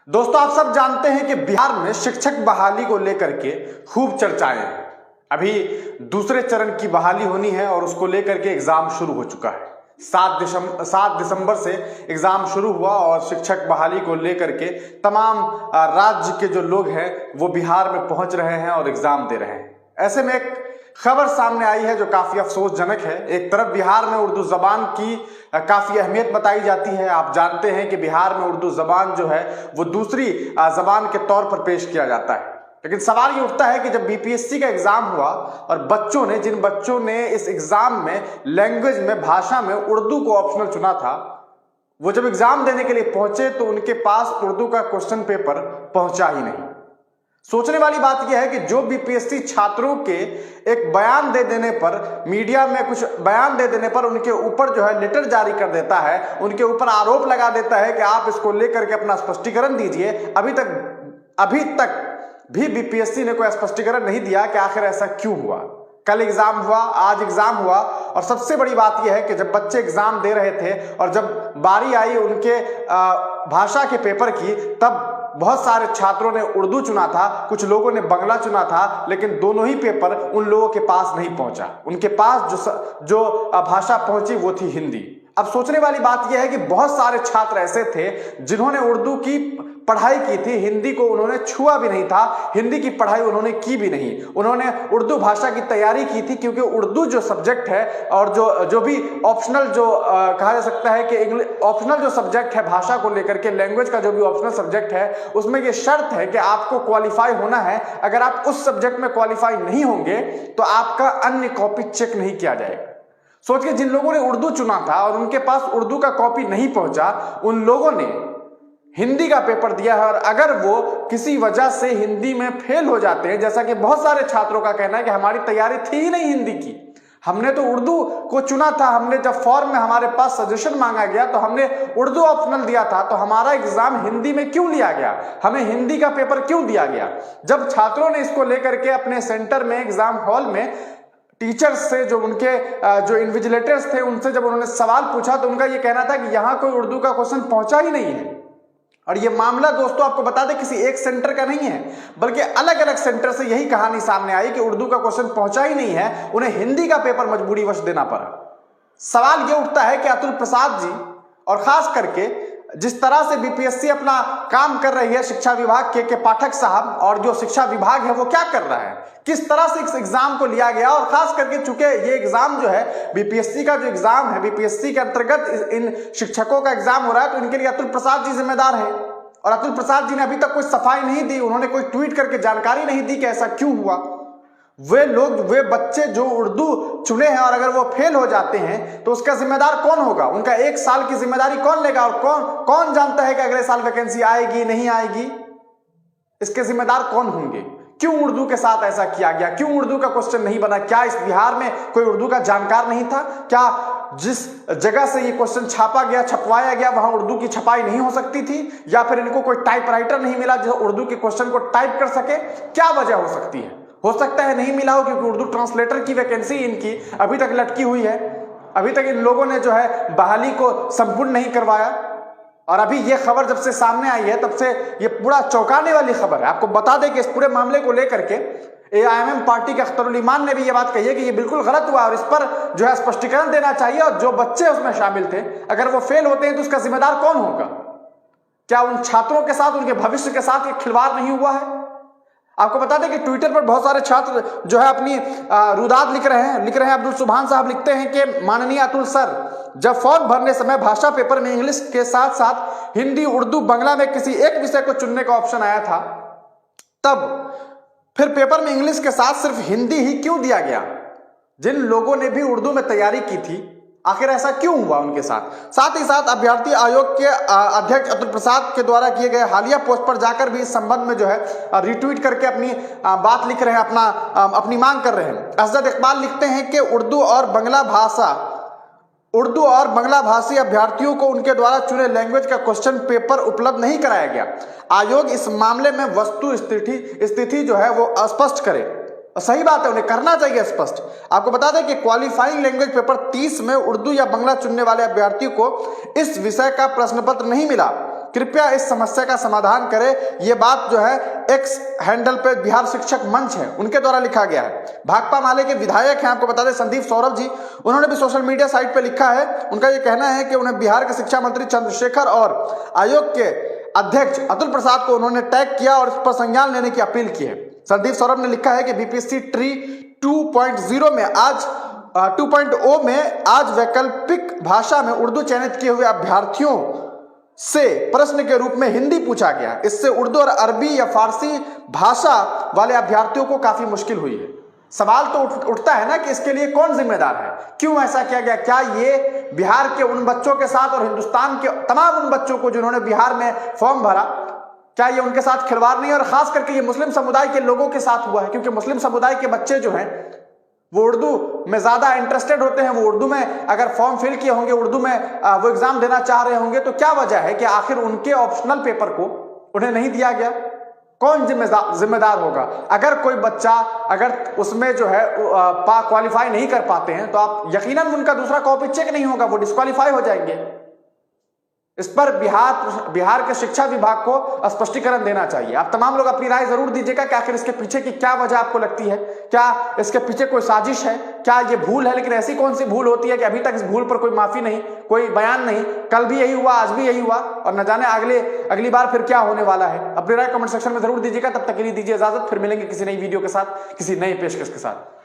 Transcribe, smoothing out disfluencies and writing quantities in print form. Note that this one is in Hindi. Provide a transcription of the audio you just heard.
दोस्तों, आप सब जानते हैं कि बिहार में शिक्षक बहाली को लेकर के खूब चर्चाएं हैं। अभी दूसरे चरण की बहाली होनी है और उसको लेकर के एग्जाम शुरू हो चुका है। 7 दिसंबर से एग्जाम शुरू हुआ और शिक्षक बहाली को लेकर के तमाम राज्य के जो लोग हैं वो बिहार में पहुंच रहे हैं और एग्जाम दे रहे हैं। ऐसे में एक खबर सामने आई है जो काफी अफसोसजनक है। एक तरफ बिहार में उर्दू जबान की काफी अहमियत बताई जाती है। आप जानते हैं कि बिहार में उर्दू जबान जो है वो दूसरी जबान के तौर पर पेश किया जाता है। लेकिन सवाल ये उठता है कि जब बीपीएससी का एग्जाम हुआ और जिन बच्चों ने इस एग्जाम में लैंग्वेज में, भाषा में उर्दू को ऑप्शनल चुना था, वो जब एग्जाम देने के लिए पहुंचे तो उनके पास उर्दू का क्वेश्चन पेपर पहुंचा ही नहीं। सोचने वाली बात यह है कि जो बीपीएससी छात्रों के एक बयान दे देने पर, मीडिया में कुछ बयान दे देने पर उनके ऊपर जो है लेटर जारी कर देता है, उनके ऊपर आरोप लगा देता है कि आप इसको लेकर के अपना स्पष्टीकरण दीजिए। अभी तक भी बीपीएससी ने कोई स्पष्टीकरण नहीं दिया कि आखिर ऐसा क्यों हुआ। कल एग्जाम हुआ, आज एग्जाम हुआ और सबसे बड़ी बात यह है कि जब बच्चे एग्जाम दे रहे थे और जब बारी आई उनके भाषा के पेपर की, तब बहुत सारे छात्रों ने उर्दू चुना था, कुछ लोगों ने बंगला चुना था, लेकिन दोनों ही पेपर उन लोगों के पास नहीं पहुंचा। उनके पास जो भाषा पहुंची वो थी हिंदी। अब सोचने वाली बात यह है कि बहुत सारे छात्र ऐसे थे जिन्होंने उर्दू की पढ़ाई की थी, हिंदी को उन्होंने छुआ भी नहीं था, हिंदी की पढ़ाई उन्होंने की भी नहीं। उन्होंने उर्दू भाषा की तैयारी की थी क्योंकि उर्दू जो सब्जेक्ट है और जो भी ऑप्शनल कहा जा सकता है कि ऑप्शनल जो सब्जेक्ट है भाषा को लेकर के, लैंग्वेज का जो भी ऑप्शनल सब्जेक्ट है, उसमें ये शर्त है कि आपको क्वालिफाई होना है। अगर आप उस सब्जेक्ट में क्वालिफाई नहीं होंगे तो आपका अन्य कॉपी चेक नहीं किया जाएगा। सोच के जिन लोगों ने उर्दू चुना था और उनके पास उर्दू का कॉपी नहीं पहुंचा, उन लोगों ने हिंदी का पेपर दिया है। और अगर वो किसी वजह से हिंदी में फेल हो जाते हैं, जैसा कि बहुत सारे छात्रों का कहना है कि हमारी तैयारी थी ही नहीं हिंदी की, हमने तो उर्दू को चुना था, हमने जब फॉर्म में हमारे पास सजेशन मांगा गया तो हमने उर्दू ऑप्शनल दिया था, तो हमारा एग्जाम हिंदी में क्यों लिया गया, हमें हिंदी का पेपर क्यों दिया गया। जब छात्रों ने इसको लेकर के अपने सेंटर में, एग्जाम हॉल में टीचर्स से, जो उनके जो इन्विजिलेटर्स थे, उनसे जब उन्होंने सवाल पूछा तो उनका यह कहना था कि यहां कोई उर्दू का क्वेश्चन पहुंचा ही नहीं है। और ये मामला दोस्तों आपको बता दें किसी एक सेंटर का नहीं है, बल्कि अलग अलग सेंटर से यही कहानी सामने आई कि उर्दू का क्वेश्चन पहुंचा ही नहीं है, उन्हें हिंदी का पेपर मजबूरीवश देना पड़ा। सवाल ये उठता है कि अतुल प्रसाद जी और खास करके जिस तरह से बीपीएससी अपना काम कर रही है, शिक्षा विभाग के पाठक साहब और जो शिक्षा विभाग है वो क्या कर रहा है, किस तरह से इस एग्जाम को लिया गया। और खास करके चूंकि ये एग्जाम जो है बीपीएससी का जो एग्जाम है, बीपीएससी के अंतर्गत इन शिक्षकों का एग्जाम हो रहा है, तो इनके लिए अतुल प्रसाद जी जिम्मेदार है। और अतुल प्रसाद जी ने अभी तक कोई सफाई नहीं दी, उन्होंने कोई ट्वीट करके जानकारी नहीं दी कि ऐसा क्यों हुआ। वे बच्चे जो उर्दू चुने हैं और अगर वो फेल हो जाते हैं तो उसका जिम्मेदार कौन होगा, उनका 1 साल की जिम्मेदारी कौन लेगा, और कौन जानता है कि अगले साल वैकेंसी आएगी नहीं आएगी, इसके जिम्मेदार कौन होंगे। क्यों उर्दू के साथ ऐसा किया गया, क्यों उर्दू का क्वेश्चन नहीं बना, क्या इस बिहार में कोई उर्दू का जानकार नहीं था, क्या जिस जगह से ये क्वेश्चन छापा गया, छपवाया गया, वहां उर्दू की छपाई नहीं हो सकती थी, या फिर इनको कोई टाइपराइटर नहीं मिला जो उर्दू के क्वेश्चन को टाइप कर सके, क्या वजह हो सकती है। हो सकता है नहीं मिला हो क्योंकि उर्दू ट्रांसलेटर की वैकेंसी इनकी अभी तक लटकी हुई है, अभी तक इन लोगों ने जो है बहाली को संपूर्ण नहीं करवाया। और अभी ये खबर जब से सामने आई है तब से ये पूरा चौंकाने वाली खबर है। आपको बता दें कि इस पूरे मामले को लेकर के AIMM पार्टी के अख्तरुल ईमान ने भी ये बात कही है कि ये बिल्कुल गलत हुआ और इस पर जो है स्पष्टीकरण देना चाहिए। और जो बच्चे उसमें शामिल थे, अगर वो फेल होते हैं तो उसका जिम्मेदार कौन होगा। क्या उन छात्रों के साथ, उनके भविष्य के साथ ये खिलवाड़ नहीं हुआ है। आपको बता दें कि ट्विटर पर बहुत सारे छात्र जो है अपनी रुदाद लिख रहे हैं। अब्दुल सुभान साहब लिखते हैं कि माननीय अतुल सर, जब फॉर्म भरने समय भाषा पेपर में इंग्लिश के साथ साथ हिंदी, उर्दू, बंगला में किसी एक विषय को चुनने का ऑप्शन आया था, तब फिर पेपर में इंग्लिश के साथ सिर्फ हिंदी ही क्यों दिया गया। जिन लोगों ने भी उर्दू में तैयारी की थी, आखिर ऐसा क्यों हुआ उनके साथ ही साथ अभ्यर्थी आयोग के अध्यक्ष अतुल प्रसाद के द्वारा किए गए हालिया पोस्ट पर जाकर भी इस संबंध में जो है रिट्वीट करके अपनी बात लिख रहे हैं, अपनी मांग कर रहे हैं। असद इकबाल लिखते हैं कि उर्दू और बंगला भाषी अभ्यर्थियों को उनके द्वारा चुने लैंग्वेज का क्वेश्चन पेपर उपलब्ध नहीं कराया गया। आयोग इस मामले में वस्तु स्थिति जो है वो स्पष्ट करे। सही बात है, उन्हें करना चाहिए स्पष्ट। आपको बता दें कि क्वालिफाइंग लैंग्वेज पेपर 30 में उर्दू या बंगला चुनने वाले अभ्यर्थियों को इस विषय का प्रश्न पत्र नहीं मिला। कृपया इस समस्या का समाधान करें। ये बात जो है एक्स हैंडल पे बिहार शिक्षक मंच है उनके द्वारा लिखा गया है। भाकपा माले के विधायक हैं, आपको बता दें संदीप सौरभ जी, उन्होंने भी सोशल मीडिया साइट पे लिखा है। उनका ये कहना है कि उन्हें बिहार के शिक्षा मंत्री चंद्रशेखर और आयोग के अध्यक्ष अतुल प्रसाद को उन्होंने टैग किया और इस पर संज्ञान लेने की अपील की है। संदीप सौरभ ने लिखा है कि बीपीएससी ट्री 2.0 में आज 2.0 में आज वैकल्पिक भाषा में उर्दू चयनित किए हुए अभ्यर्थियों से प्रश्न के रूप में हिंदी पूछा गया। इससे उर्दू और अरबी या फारसी भाषा वाले अभ्यर्थियों को काफी मुश्किल हुई है। सवाल तो उठता है ना कि इसके लिए कौन जिम्मेदार है, क्यों ऐसा किया गया? क्या ये बिहार के उन बच्चों के साथ और हिंदुस्तान के तमाम उन बच्चों को जिन्होंने बिहार में फॉर्म भरा, क्या ये उनके साथ खिलवाड़ नहीं? और खास करके ये मुस्लिम समुदाय के लोगों के साथ हुआ है, क्योंकि मुस्लिम समुदाय के बच्चे जो हैं वो उर्दू में ज्यादा इंटरेस्टेड होते हैं। वो उर्दू में अगर फॉर्म फिल किए होंगे, उर्दू में वो एग्जाम देना चाह रहे होंगे, तो क्या वजह है कि आखिर उनके ऑप्शनल पेपर को उन्हें नहीं दिया गया? कौन जिम्मेदार होगा? अगर कोई बच्चा अगर उसमें जो है क्वालिफाई नहीं कर पाते हैं तो आप यकीनन उनका दूसरा कॉपी चेक नहीं होगा, वो डिस्क्वालीफाई हो जाएंगे। इस पर बिहार के शिक्षा विभाग को स्पष्टीकरण देना चाहिए। आप तमाम लोग अपनी राय जरूर दीजिएगा कि आखिर इसके पीछे की क्या वजह आपको लगती है। क्या इसके पीछे कोई साजिश है? क्या ये भूल है? लेकिन ऐसी कौन सी भूल होती है कि अभी तक इस भूल पर कोई माफी नहीं, कोई बयान नहीं? कल भी यही हुआ, आज भी यही हुआ, और न जाने अगली बार फिर क्या होने वाला है। अपनी राय कमेंट सेक्शन में जरूर दीजिएगा। तब तक के लिए दीजिए इजाजत, फिर मिलेंगे किसी नई वीडियो के साथ, किसी नई पेशकश के साथ।